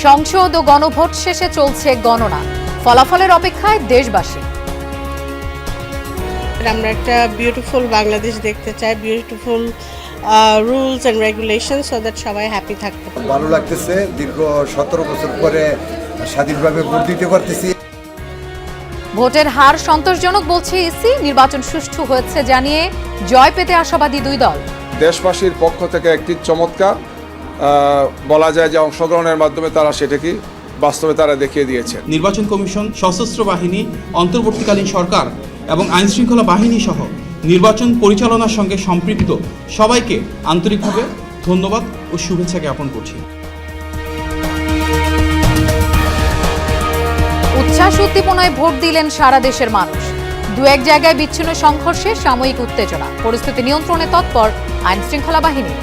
সংসদ ও গণভোট শেষে চলছে গণনা, ফলাফলের অপেক্ষায় দেশবাসী। আমরা একটা বিউটিফুল বাংলাদেশ দেখতে চাই, beautiful rules and regulation, so that সবাই হ্যাপি থাকতে পারে। ভালো লাগতেছে, দীর্ঘ 17 বছর পরে স্বাধীনভাবে ভোট দিতে পারতেছি। ভোটের হার সন্তোষজনক বলছে ইসি, নির্বাচন সুষ্ঠু হয়েছে জানিয়ে জয় পেতে আশাবাদী দুই দল। দেশবাসীর পক্ষ থেকে একটি চমৎকার বলা যায় যে অংশগ্রহণের মাধ্যমে তারা সেটাকে বাস্তবে তারা দেখিয়ে দিয়েছে। নির্বাচন কমিশন, সশস্ত্র বাহিনী, অন্তর্বর্তীকালীন সরকার এবং আইনশৃঙ্খলা বাহিনী সহ নির্বাচন পরিচালনার সঙ্গে সম্পৃক্ত সবাইকে আন্তরিকভাবে ধন্যবাদ ও শুভেচ্ছা জ্ঞাপন করছি। উচ্ছ্বাস উদ্দীপনায় ভোট দিলেন সারা দেশের মানুষ। দু এক জায়গায় বিচ্ছিন্ন সংঘর্ষে সাময়িক উত্তেজনা, পরিস্থিতি নিয়ন্ত্রণে তৎপর আইনশৃঙ্খলা বাহিনী।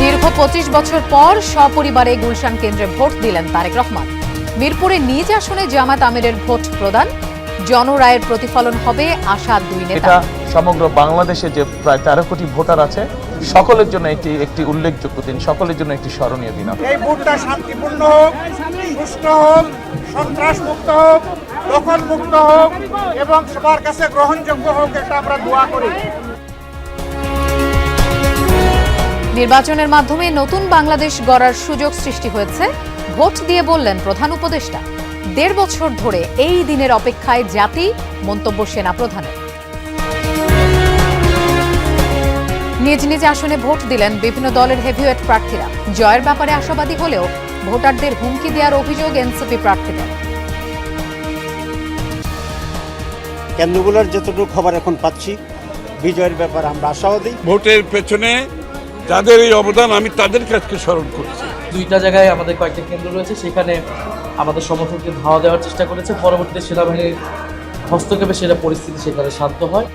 দীর্ঘ 25 বছর পর সপরিবারে গুলশান কেন্দ্রে ভোট দিলেন তারেক রহমান। মিরপুরে নিজ আসনে জামাত আমিরের ভোট প্রদান, জনরায়ের প্রতিফলন হবে আশা দুই নেতা। এটা সমগ্র বাংলাদেশে যে প্রায় 13 কোটি ভোটার আছে সকলের জন্য একটি উল্লেখযোগ্য দিন, সকলের জন্য একটি স্মরণীয় দিন। এই ভোটটা শান্তিপূর্ণ হোক, সুষ্ঠু হোক, সন্ত্রাস মুক্ত হোক, দখল মুক্ত হোক এবং সবার কাছে গ্রহণযোগ্য হোক, এটা আমরা দোয়া করি। নির্বাচনের মাধ্যমে নতুন বাংলাদেশ গড়ার সুযোগ সৃষ্টি হয়েছে, ভোট দিয়ে বললেন প্রধান উপদেষ্টা। 1.5 বছর ধরে এই দিনের অপেক্ষায় জাতি, মন্তব্য সেনা প্রধানের। নিজ নিজ আসনে ভোট দিলেন বিভিন্ন দলের হেভিওয়েট প্রার্থীরা। জয়ের ব্যাপারে আশাবাদী হলেও ভোটারদের হুমকি দেওয়ার অভিযোগ এনসিপি প্রার্থীদের। কেন্দ্রগুলোর যতটুকু খবর এখন পাচ্ছি, বিজয়ের ব্যাপার আমরা আশাবাদী। ভোটের পেছনে যাদের এই অবদান, আমি তাদের কাছে স্মরণ করছি। 2টা জায়গায় আমাদের কয়েকটা কেন্দ্র রয়েছে, সেখানে আমাদের সমর্থকদের ধাওয়া দেওয়ার চেষ্টা করেছে। পরবর্তীতে সেনাবাহিনীর হস্তক্ষেপে সেটা পরিস্থিতি সেখানে শান্ত হয়।